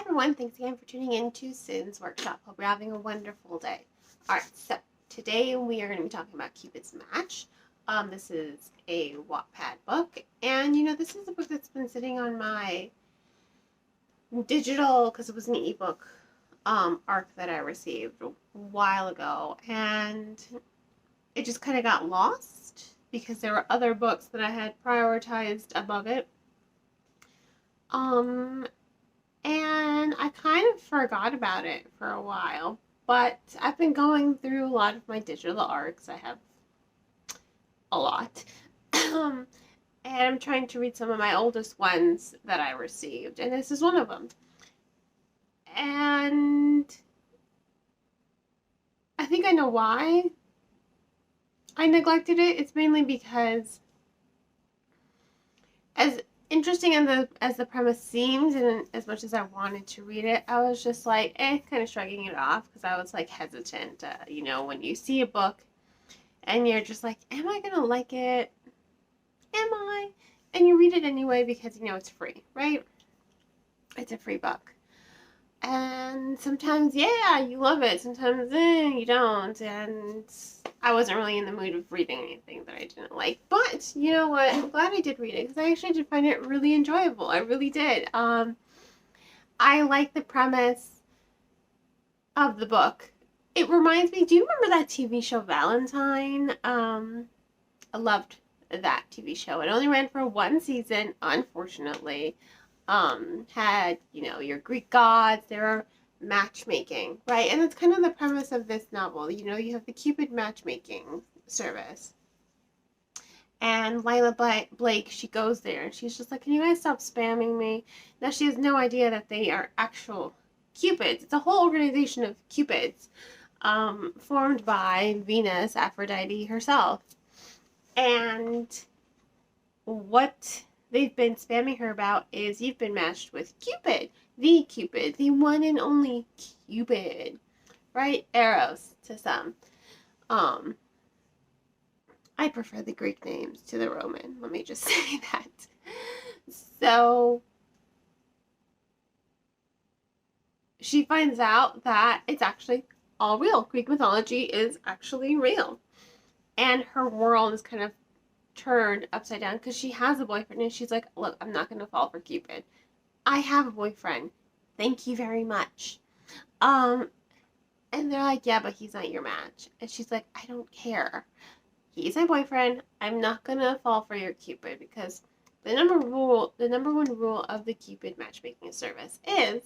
everyone, thanks again for tuning in to Sin's Workshop. Hope you're having a wonderful day. Alright, so today we are going to be talking about Cupid's Match. This is a Wattpad book, and this is a book that's been sitting on my digital, because it was an ebook arc that I received a while ago, and it just kind of got lost because there were other books that I had prioritized above it. And I kind of forgot about it for a while, but I've been going through a lot of my digital arcs. I have a lot. And I'm trying to read some of my oldest ones that I received, and this is one of them. And I think I know why I neglected it. It's mainly because, as interesting as the premise seemed, and as much as I wanted to read it, I was just like, kind of shrugging it off, because I was like hesitant. When you see a book and you're just like, am I gonna like it? Am I? And you read it anyway because it's free, right? It's a free book. And sometimes, yeah, you love it. Sometimes, you don't. And I wasn't really in the mood of reading anything that I didn't like. But, you know what? I'm glad I did read it, because I actually did find it really enjoyable. I really did. I like the premise of the book. It reminds me, do you remember that TV show Valentine? I loved that TV show. It only ran for one season, unfortunately. Had, your Greek gods, there are matchmaking, right? And that's kind of the premise of this novel. You have the Cupid Matchmaking Service. And Lila Blake, she goes there and she's just like, can you guys stop spamming me? Now she has no idea that they are actual Cupids. It's a whole organization of Cupids, formed by Venus, Aphrodite herself. And what they've been spamming her about is, you've been matched with Cupid, the one and only Cupid, right? Eros to some. I prefer the Greek names to the Roman. Let me just say that. So she finds out that it's actually all real. Greek mythology is actually real. And her world is kind of turned upside down, because she has a boyfriend and she's like, look, I'm not going to fall for Cupid. I have a boyfriend. Thank you very much. And they're like, yeah, but he's not your match. And she's like, I don't care. He's my boyfriend. I'm not going to fall for your Cupid, because the number one rule of the Cupid Matchmaking Service is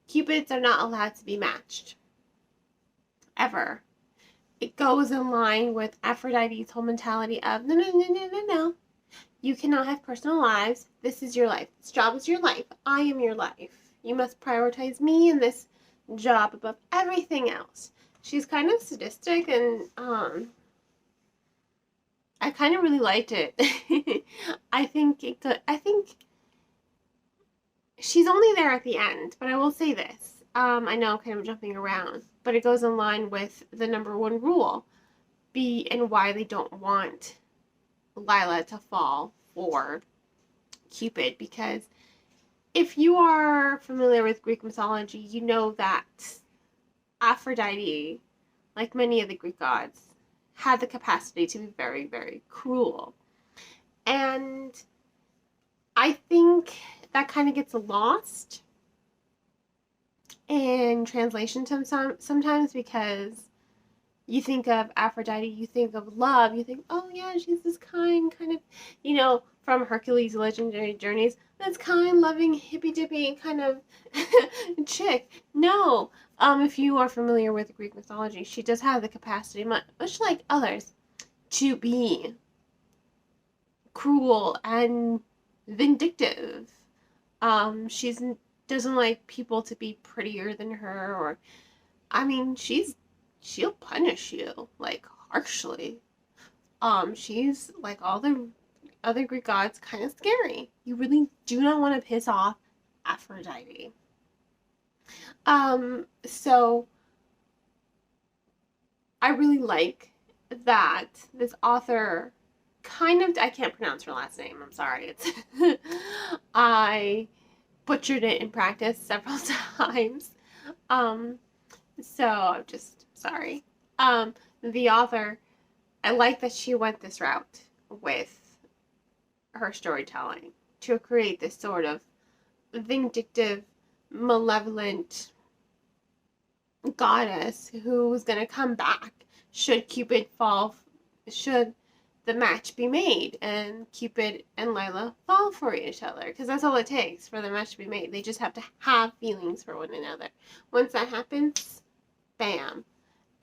Cupids are not allowed to be matched. Ever. It goes in line with Aphrodite's whole mentality of, no. You cannot have personal lives. This is your life. This job is your life. I am your life. You must prioritize me and this job above everything else. She's kind of sadistic, and I kind of really liked it. I think she's only there at the end, but I will say this. I know I'm kind of jumping around, but it goes in line with the number one rule, and why they don't want Lila to fall for Cupid. Because if you are familiar with Greek mythology, you know that Aphrodite, like many of the Greek gods, had the capacity to be very, very cruel. And I think that kind of gets lost in translation sometimes, because you think of Aphrodite, you think of love, you think, oh yeah, she's this kind of, from Hercules' legendary journeys, this kind, loving, hippy-dippy kind of chick. No, if you are familiar with Greek mythology, she does have the capacity, much like others, to be cruel and vindictive. She doesn't like people to be prettier than her, or, she'll punish you, like, harshly. She's, like all the other Greek gods, kind of scary. You really do not want to piss off Aphrodite. So I really like that this author I can't pronounce her last name, I'm sorry. I butchered it in practice several times. Um, so I'm just sorry. The author, I like that she went this route with her storytelling to create this sort of vindictive, malevolent goddess who's going to come back should Cupid fall, should the match be made and Cupid and Lila fall for each other, because that's all it takes for the match to be made. They just have to have feelings for one another. Once that happens, bam,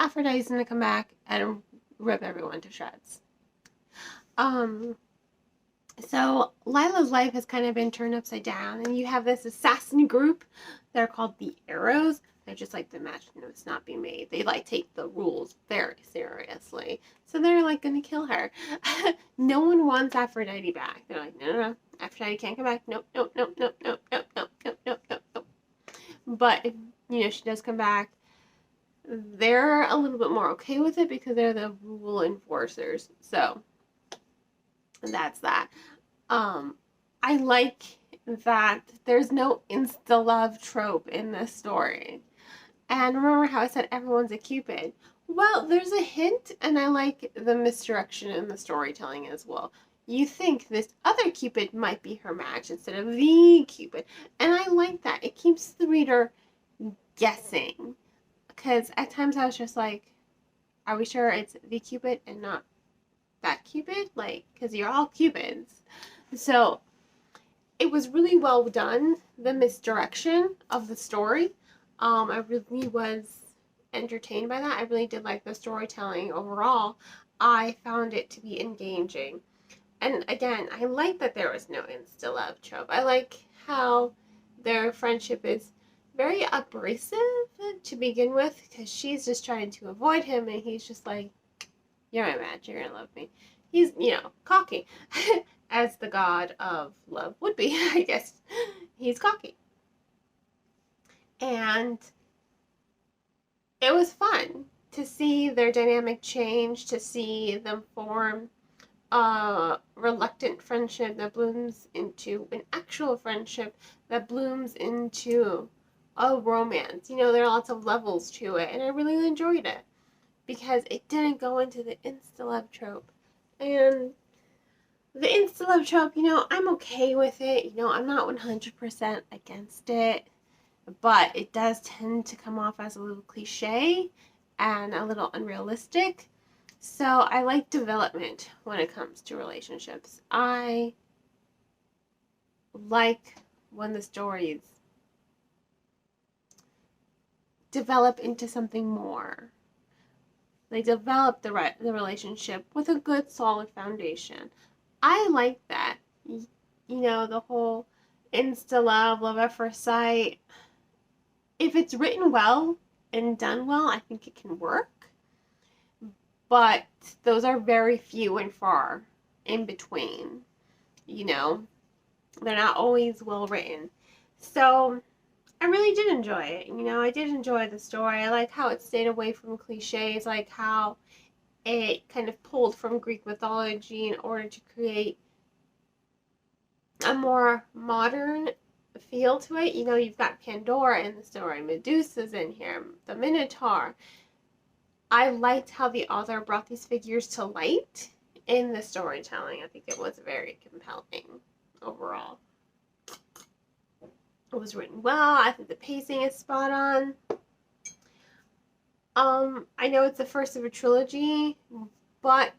Aphrodite's going to come back and rip everyone to shreds. So Lila's life has kind of been turned upside down, and you have this assassin group. They're called the Arrows. They're just like the match notes not be made. They like take the rules very seriously. So they're like gonna kill her. No one wants Aphrodite back. They're like, no. Aphrodite can't come back. Nope. But she does come back. They're a little bit more okay with it because they're the rule enforcers. So that's that. I like that there's no insta-love trope in this story. And remember how I said everyone's a Cupid? Well, there's a hint, and I like the misdirection in the storytelling as well. You think this other Cupid might be her match instead of the Cupid. And I like that. It keeps the reader guessing. Because at times I was just like, are we sure it's the Cupid and not that Cupid? Like, because you're all Cupids. So it was really well done, the misdirection of the story. I really was entertained by that. I really did like the storytelling overall. I found it to be engaging. And again, I like that there was no insta-love trope. I like how their friendship is very abrasive to begin with, because she's just trying to avoid him, and he's just like, you're my match, you're gonna love me. He's, cocky. As the god of love would be, I guess. He's cocky. And it was fun to see their dynamic change, to see them form a reluctant friendship that blooms into an actual friendship that blooms into a romance. There are lots of levels to it, and I really enjoyed it because it didn't go into the insta-love trope. And the insta-love trope, I'm okay with it. I'm not 100% against it, but it does tend to come off as a little cliche and a little unrealistic. So I like development when it comes to relationships. I like when the stories develop into something more. They develop the relationship with a good, solid foundation. I like that. The whole insta-love, love at first sight. If it's written well and done well, I think it can work. But those are very few and far in between. They're not always well written. So I really did enjoy it. I did enjoy the story. I like how it stayed away from cliches, like how it kind of pulled from Greek mythology in order to create a more modern feel to it. You've got Pandora in the story, Medusa's in here, the Minotaur. I liked how the author brought these figures to light in the storytelling. I think it was very compelling overall. It was written well. I think the pacing is spot on. I know it's the first of a trilogy, but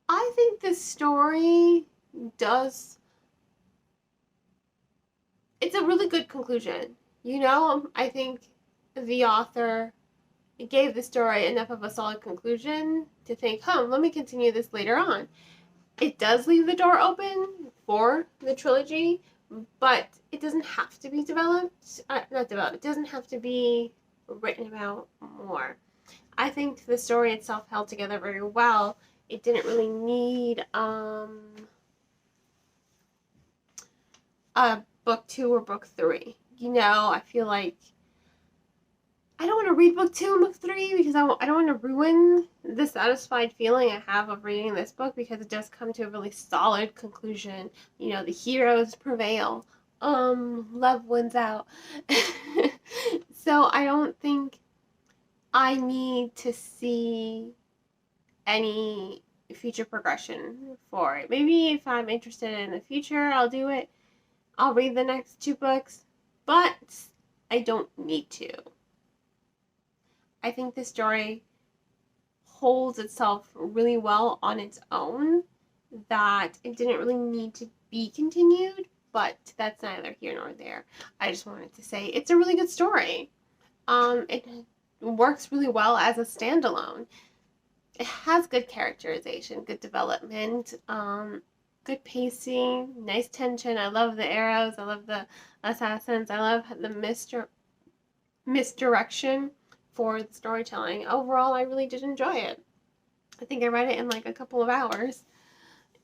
I think this story it's a really good conclusion. I think the author gave the story enough of a solid conclusion to think, let me continue this later on. It does leave the door open for the trilogy, but it doesn't have to be developed. Not developed. It doesn't have to be written about more. I think the story itself held together very well. It didn't really need a book 2 or book 3. I feel like I don't want to read book 2 and book 3 because I don't want to ruin the satisfied feeling I have of reading this book, because it does come to a really solid conclusion. You know, the heroes prevail. Love wins out. So I don't think I need to see any future progression for it. Maybe if I'm interested in the future, I'll do it. I'll read the next 2 books, but I don't need to. I think the story holds itself really well on its own, that it didn't really need to be continued, but that's neither here nor there. I just wanted to say it's a really good story. It works really well as a standalone. It has good characterization, good development, good pacing, nice tension. I love the arrows. I love the assassins. I love the misdirection for the storytelling. Overall, I really did enjoy it. I think I read it in like a couple of hours.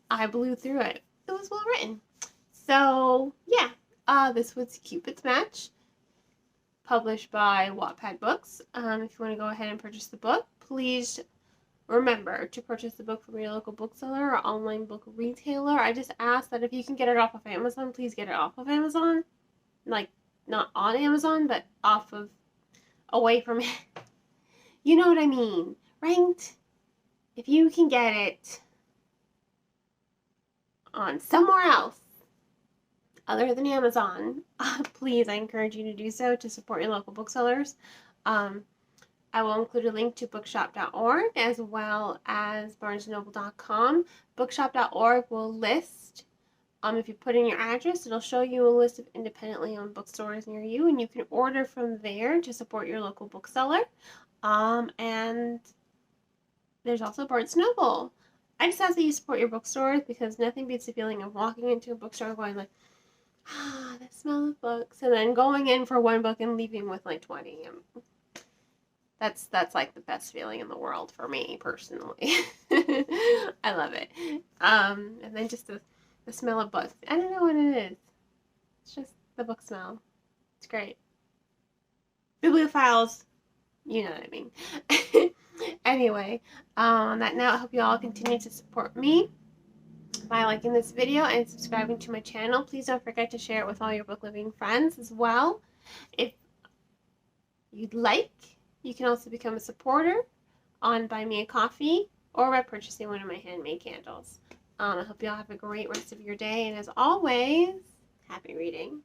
I blew through it. It was well written. So yeah, this was Cupid's Match, published by Wattpad Books. If you want to go ahead and purchase the book, please remember to purchase the book from your local bookseller or online book retailer. I just ask that if you can get it off of Amazon, please get it off of Amazon. Like, not on Amazon, but off of, away from it. You know what I mean, right? If you can get it on somewhere else other than Amazon, please, I encourage you to do so to support your local booksellers. I will include a link to bookshop.org as well as barnesandnoble.com. Bookshop.org will list, if you put in your address, it'll show you a list of independently owned bookstores near you, and you can order from there to support your local bookseller. And there's also Barnes & Noble. I just ask that you support your bookstores, because nothing beats the feeling of walking into a bookstore going like, the smell of books, and then going in for one book and leaving with like 20. That's like the best feeling in the world for me personally. I love it. And then just the smell of books. I don't know what it is. It's just the book smell. It's great. Bibliophiles, you know what I mean. Anyway, on that note, I hope you all continue to support me by liking this video and subscribing to my channel. Please don't forget to share it with all your book loving friends as well. If you'd like, you can also become a supporter on Buy Me a Coffee or by purchasing one of my handmade candles. I hope you all have a great rest of your day, and as always, happy reading.